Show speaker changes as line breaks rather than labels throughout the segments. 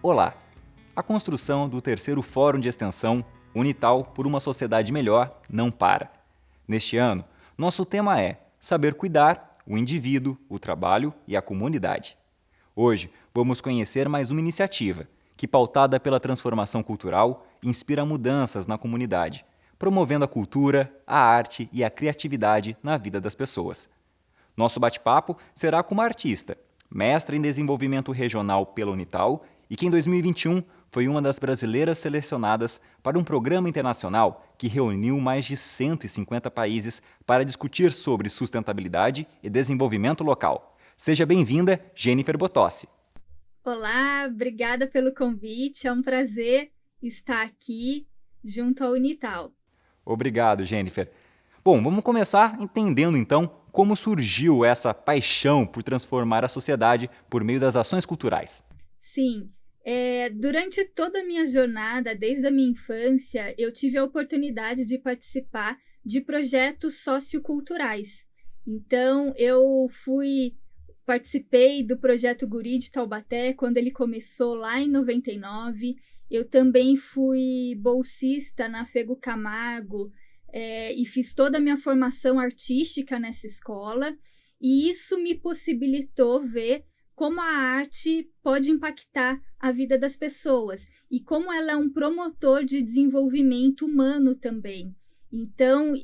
Olá! A construção do terceiro Fórum de Extensão Unital por uma Sociedade Melhor não para. Neste ano, nosso tema é Saber Cuidar, o Indivíduo, o Trabalho e a Comunidade. Hoje, vamos conhecer mais uma iniciativa que, pautada pela transformação cultural, inspira mudanças na comunidade, promovendo a cultura, a arte e a criatividade na vida das pessoas. Nosso bate-papo será com uma artista, mestra em desenvolvimento regional pela Unital e que em 2021 foi uma das brasileiras selecionadas para um programa internacional que reuniu mais de 150 países para discutir sobre sustentabilidade e desenvolvimento local. Seja bem-vinda, Jennifer Botossi.
Olá, obrigada pelo convite, é um prazer estar aqui junto à Unital.
Obrigado, Jennifer. Bom, vamos começar entendendo então como surgiu essa paixão por transformar a sociedade por meio das ações culturais.
Sim, durante toda a minha jornada, desde a minha infância, eu tive a oportunidade de participar de projetos socioculturais. Então, participei do projeto Guri de Taubaté quando ele começou lá em 99. Eu também fui bolsista na Fego Camargo e fiz toda a minha formação artística nessa escola. E isso me possibilitou ver como a arte pode impactar a vida das pessoas e como ela é um promotor de desenvolvimento humano também. Então,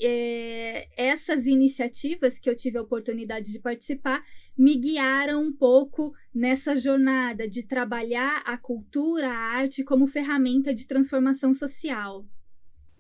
essas iniciativas que eu tive a oportunidade de participar me guiaram um pouco nessa jornada de trabalhar a cultura, a arte como ferramenta de transformação social.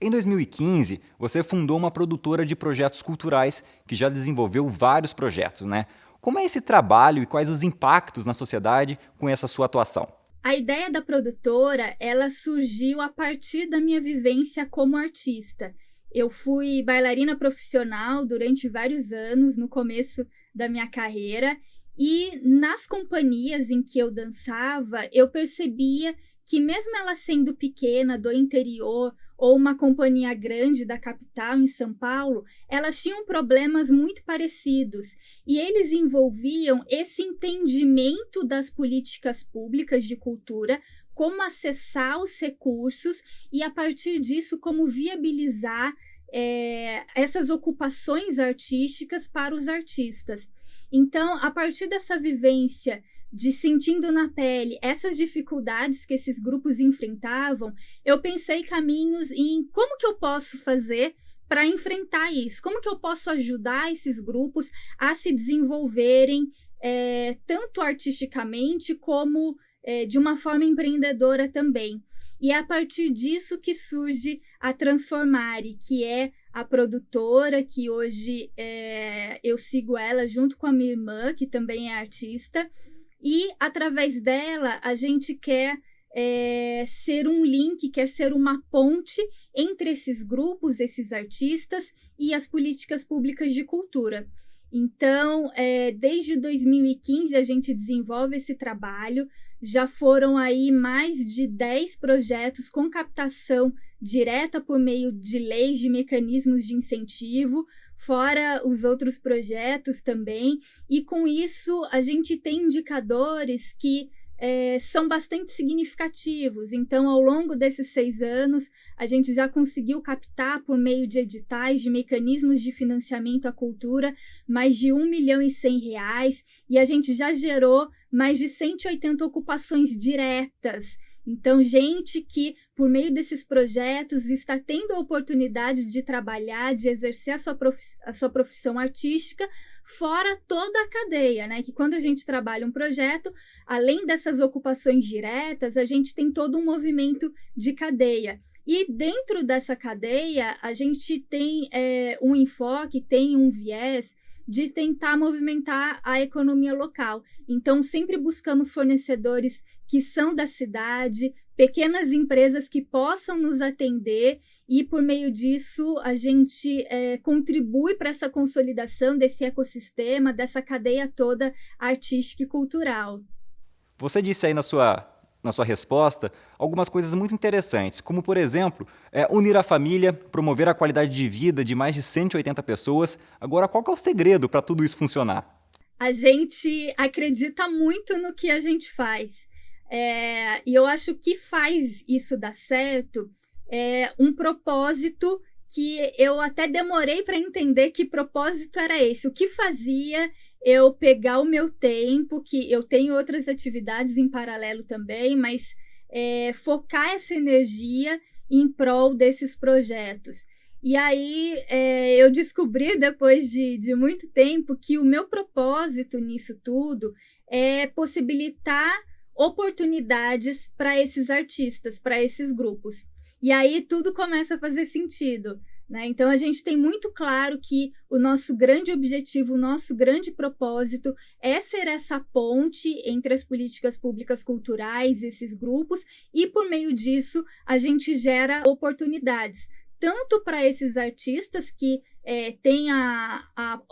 Em 2015, você fundou uma produtora de projetos culturais que já desenvolveu vários projetos, né? Como é esse trabalho e quais os impactos na sociedade com essa sua atuação?
A ideia da produtora, ela surgiu a partir da minha vivência como artista. Eu fui bailarina profissional durante vários anos, no começo da minha carreira, e nas companhias em que eu dançava, eu percebia que mesmo ela sendo pequena, do interior, ou uma companhia grande da capital, em São Paulo, elas tinham problemas muito parecidos, e eles envolviam esse entendimento das políticas públicas de cultura, como acessar os recursos e, a partir disso, como viabilizar essas ocupações artísticas para os artistas. Então, a partir dessa vivência de sentindo na pele essas dificuldades que esses grupos enfrentavam, eu pensei caminhos em como que eu posso fazer para enfrentar isso, como que eu posso ajudar esses grupos a se desenvolverem tanto artisticamente como de uma forma empreendedora também. E é a partir disso que surge a Transformare, que é a produtora, que hoje eu sigo ela junto com a minha irmã, que também é artista, e através dela a gente quer ser um link, quer ser uma ponte entre esses grupos, esses artistas e as políticas públicas de cultura. Então, desde 2015 a gente desenvolve esse trabalho, já foram aí mais de 10 projetos com captação direta por meio de leis, de mecanismos de incentivo, fora os outros projetos também, e com isso a gente tem indicadores que são bastante significativos. Então, ao longo desses 6 anos, a gente já conseguiu captar, por meio de editais, de mecanismos de financiamento à cultura, mais de R$ 1.100.000, e a gente já gerou mais de 180 ocupações diretas. Então, gente que, por meio desses projetos, está tendo a oportunidade de trabalhar, de exercer a sua profissão artística, fora toda a cadeia, né? Que quando a gente trabalha um projeto, além dessas ocupações diretas, a gente tem todo um movimento de cadeia. E dentro dessa cadeia, a gente tem um enfoque, tem um viés de tentar movimentar a economia local. Então, sempre buscamos fornecedores que são da cidade, pequenas empresas que possam nos atender, e por meio disso a gente contribui para essa consolidação desse ecossistema, dessa cadeia toda artística e cultural.
Você disse aí na sua resposta algumas coisas muito interessantes, como, por exemplo, unir a família, promover a qualidade de vida de mais de 180 pessoas. Agora, qual que é o segredo para tudo isso funcionar?
A gente acredita muito no que a gente faz. E eu acho que faz isso dar certo um propósito que eu até demorei para entender que propósito era esse. O que fazia eu pegar o meu tempo, que eu tenho outras atividades em paralelo também, mas focar essa energia em prol desses projetos. E aí eu descobri, depois de muito tempo, que o meu propósito nisso tudo é possibilitar oportunidades para esses artistas, para esses grupos. E aí tudo começa a fazer sentido, né? Então a gente tem muito claro que o nosso grande objetivo, o nosso grande propósito é ser essa ponte entre as políticas públicas culturais, esses grupos, e por meio disso a gente gera oportunidades, tanto para esses artistas que têm a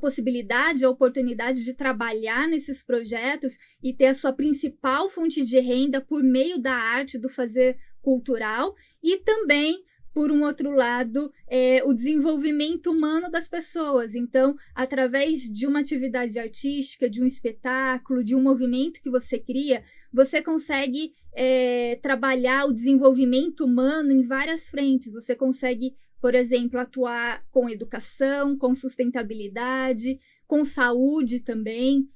possibilidade, a oportunidade de trabalhar nesses projetos e ter a sua principal fonte de renda por meio da arte, do fazer cultural, e também, por um outro lado, o desenvolvimento humano das pessoas. Então, através de uma atividade artística, de um espetáculo, de um movimento que você cria, você consegue trabalhar o desenvolvimento humano em várias frentes. Você consegue, por exemplo, atuar com educação, com sustentabilidade, com saúde também,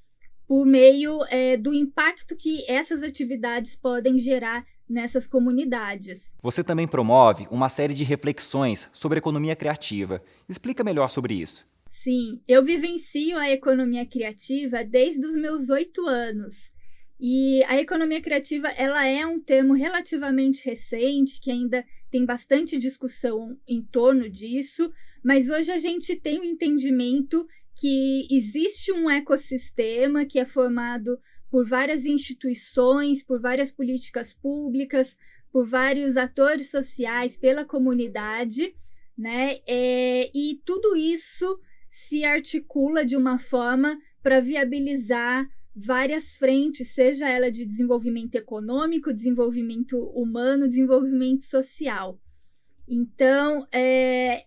por meio do impacto que essas atividades podem gerar nessas comunidades.
Você também promove uma série de reflexões sobre economia criativa. Explica melhor sobre isso.
Sim, eu vivencio a economia criativa desde os meus 8 anos. E a economia criativa, ela é um termo relativamente recente, que ainda tem bastante discussão em torno disso, mas hoje a gente tem o entendimento que existe um ecossistema que é formado por várias instituições, por várias políticas públicas, por vários atores sociais, pela comunidade, né? E tudo isso se articula de uma forma para viabilizar várias frentes, seja ela de desenvolvimento econômico, desenvolvimento humano, desenvolvimento social. Então,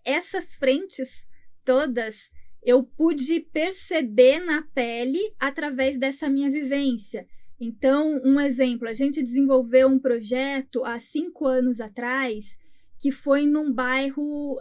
essas frentes todas eu pude perceber na pele através dessa minha vivência. Então, um exemplo, a gente desenvolveu um projeto há 5 anos atrás, que foi num bairro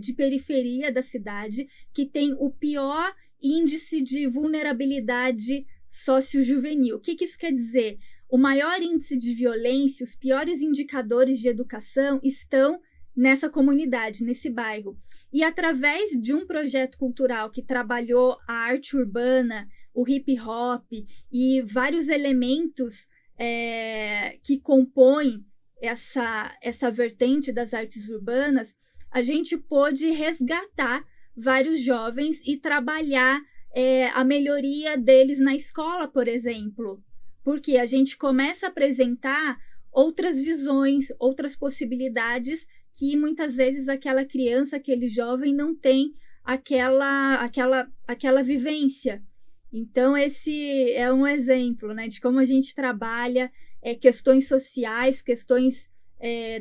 de periferia da cidade, que tem o pior índice de vulnerabilidade sociojuvenil. O que isso quer dizer? O maior índice de violência, os piores indicadores de educação estão nessa comunidade, nesse bairro. E através de um projeto cultural que trabalhou a arte urbana, o hip hop e vários elementos que compõem essa vertente das artes urbanas, a gente pôde resgatar vários jovens e trabalhar a melhoria deles na escola, por exemplo. Porque a gente começa a apresentar outras visões, outras possibilidades que muitas vezes aquela criança, aquele jovem não tem aquela vivência. Então, esse é um exemplo, né, de como a gente trabalha questões sociais, questões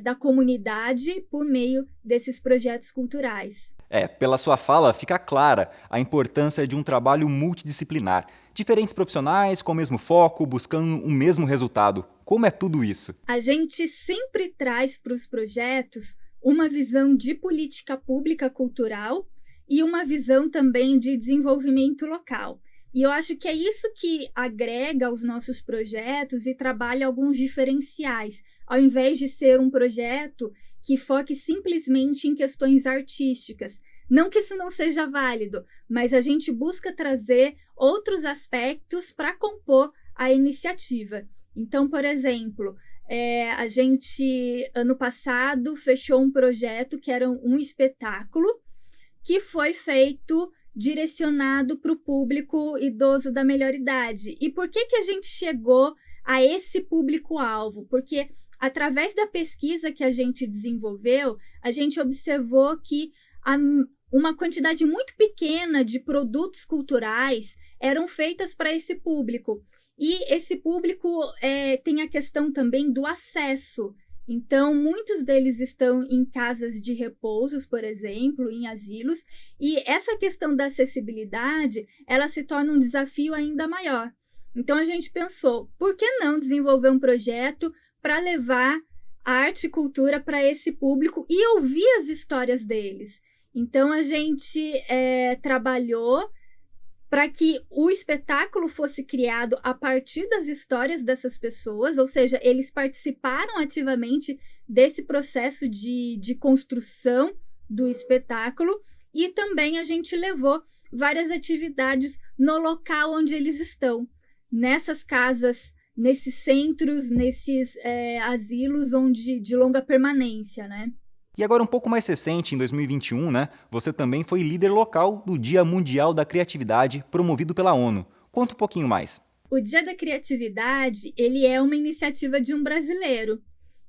da comunidade por meio desses projetos culturais.
Pela sua fala, fica clara a importância de um trabalho multidisciplinar. Diferentes profissionais com o mesmo foco, buscando o mesmo resultado. Como é tudo isso?
A gente sempre traz para os projetos uma visão de política pública cultural e uma visão também de desenvolvimento local. E eu acho que é isso que agrega aos nossos projetos e trabalha alguns diferenciais, ao invés de ser um projeto que foque simplesmente em questões artísticas. Não que isso não seja válido, mas a gente busca trazer outros aspectos para compor a iniciativa. Então, por exemplo, a gente, ano passado, fechou um projeto que era um espetáculo que foi feito direcionado para o público idoso da melhor idade. E por que a gente chegou a esse público-alvo? Porque através da pesquisa que a gente desenvolveu, a gente observou que uma quantidade muito pequena de produtos culturais eram feitas para esse público. E esse público tem a questão também do acesso. Então, muitos deles estão em casas de repousos, por exemplo, em asilos, e essa questão da acessibilidade, ela se torna um desafio ainda maior. Então a gente pensou, por que não desenvolver um projeto para levar a arte e cultura para esse público e ouvir as histórias deles? Então a gente trabalhou para que o espetáculo fosse criado a partir das histórias dessas pessoas, ou seja, eles participaram ativamente desse processo de construção do espetáculo, e também a gente levou várias atividades no local onde eles estão, nessas casas, nesses centros, nesses asilos de longa permanência, né?
E agora um pouco mais recente, em 2021, né, você também foi líder local do Dia Mundial da Criatividade, promovido pela ONU. Conta um pouquinho mais.
O Dia da Criatividade, ele é uma iniciativa de um brasileiro.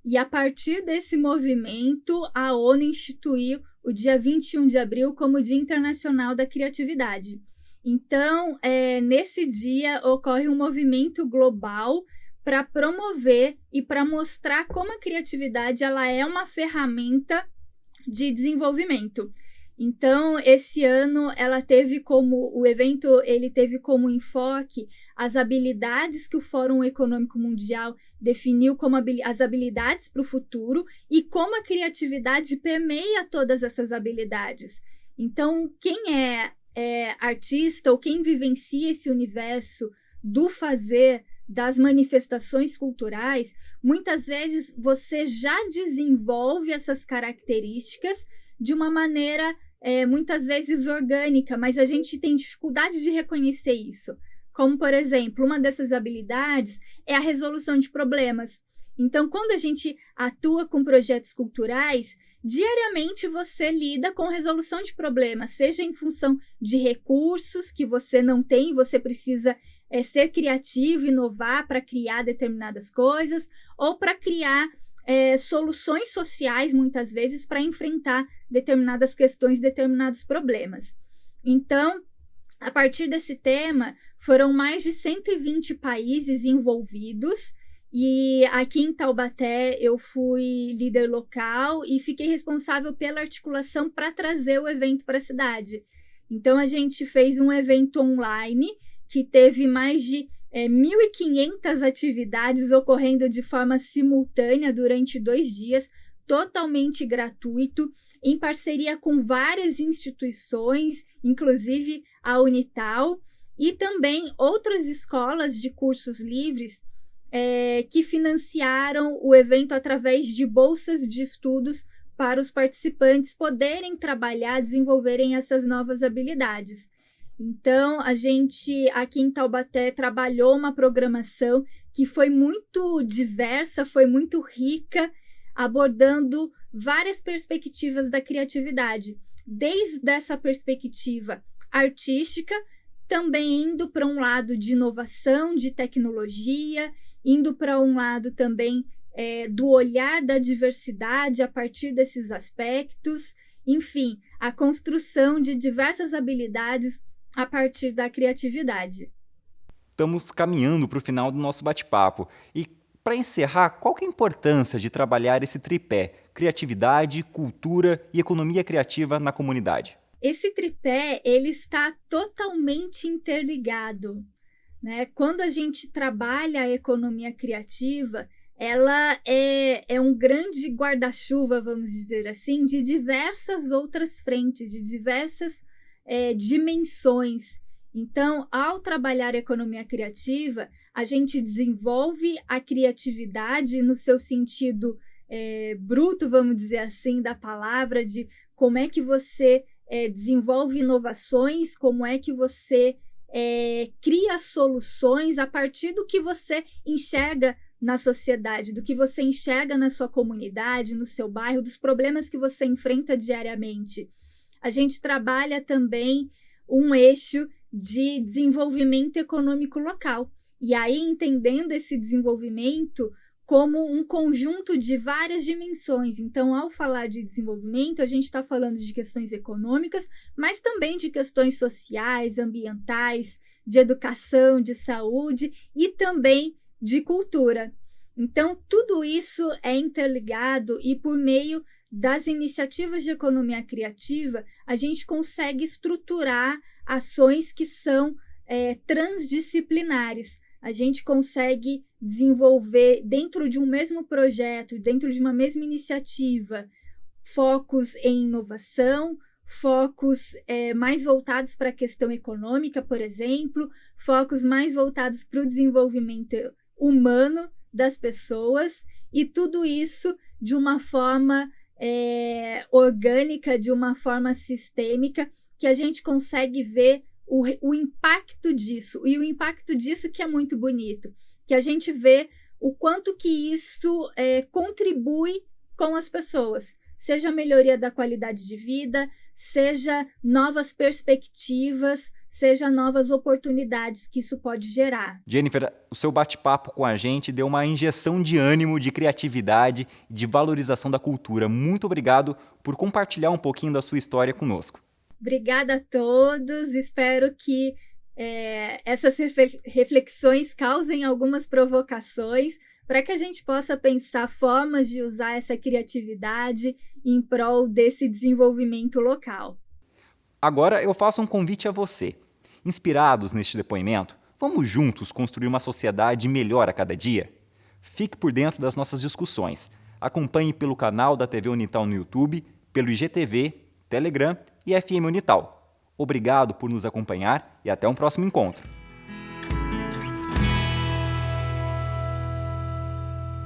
E a partir desse movimento, a ONU instituiu o dia 21 de abril como Dia Internacional da Criatividade. Então, nesse dia ocorre um movimento global para promover e para mostrar como a criatividade ela é uma ferramenta de desenvolvimento. Então, esse ano o evento teve como enfoque as habilidades que o Fórum Econômico Mundial definiu como as habilidades para o futuro e como a criatividade permeia todas essas habilidades. Então, quem é artista ou quem vivencia esse universo do fazer, das manifestações culturais, muitas vezes você já desenvolve essas características de uma maneira muitas vezes orgânica, mas a gente tem dificuldade de reconhecer isso. Como, por exemplo, uma dessas habilidades é a resolução de problemas. Então, quando a gente atua com projetos culturais, diariamente você lida com resolução de problemas, seja em função de recursos que você não tem, você precisa ser criativo, inovar para criar determinadas coisas, ou para criar soluções sociais, muitas vezes, para enfrentar determinadas questões, determinados problemas. Então, a partir desse tema, foram mais de 120 países envolvidos, e aqui em Taubaté eu fui líder local e fiquei responsável pela articulação para trazer o evento para a cidade. Então, a gente fez um evento online que teve mais de 1.500 atividades ocorrendo de forma simultânea durante 2 dias, totalmente gratuito, em parceria com várias instituições, inclusive a Unital, e também outras escolas de cursos livres que financiaram o evento através de bolsas de estudos para os participantes poderem trabalhar, desenvolverem essas novas habilidades. Então, a gente aqui em Taubaté trabalhou uma programação que foi muito diversa, foi muito rica, abordando várias perspectivas da criatividade, desde essa perspectiva artística, também indo para um lado de inovação, de tecnologia, indo para um lado também do olhar da diversidade a partir desses aspectos, enfim, a construção de diversas habilidades a partir da criatividade.
Estamos caminhando para o final do nosso bate-papo. E, para encerrar, qual que é a importância de trabalhar esse tripé: criatividade, cultura e economia criativa na comunidade?
Esse tripé ele está totalmente interligado, né? Quando a gente trabalha a economia criativa, ela é um grande guarda-chuva, vamos dizer assim, de diversas outras frentes, de diversas dimensões. Então, ao trabalhar a economia criativa, a gente desenvolve a criatividade no seu sentido bruto, vamos dizer assim, da palavra, de como é que você desenvolve inovações, como é que você cria soluções a partir do que você enxerga na sociedade, do que você enxerga na sua comunidade, no seu bairro, dos problemas que você enfrenta diariamente. A gente trabalha também um eixo de desenvolvimento econômico local. E aí, entendendo esse desenvolvimento como um conjunto de várias dimensões. Então, ao falar de desenvolvimento, a gente está falando de questões econômicas, mas também de questões sociais, ambientais, de educação, de saúde e também de cultura. Então, tudo isso é interligado e, por meio das iniciativas de economia criativa, a gente consegue estruturar ações que são transdisciplinares. A gente consegue desenvolver dentro de um mesmo projeto, dentro de uma mesma iniciativa, focos em inovação, focos mais voltados para a questão econômica, por exemplo, focos mais voltados para o desenvolvimento humano das pessoas, e tudo isso de uma forma orgânica, de uma forma sistêmica, que a gente consegue ver o impacto disso, e o impacto disso que é muito bonito, que a gente vê o quanto que isso contribui com as pessoas, seja a melhoria da qualidade de vida, seja novas perspectivas, seja novas oportunidades que isso pode gerar.
Jennifer, o seu bate-papo com a gente deu uma injeção de ânimo, de criatividade, de valorização da cultura. Muito obrigado por compartilhar um pouquinho da sua história conosco.
Obrigada a todos, espero que essas reflexões causem algumas provocações para que a gente possa pensar formas de usar essa criatividade em prol desse desenvolvimento local.
Agora eu faço um convite a você. Inspirados neste depoimento, vamos juntos construir uma sociedade melhor a cada dia? Fique por dentro das nossas discussões. Acompanhe pelo canal da TV Unital no YouTube, pelo IGTV, Telegram e FM Unital. Obrigado por nos acompanhar e até um próximo encontro.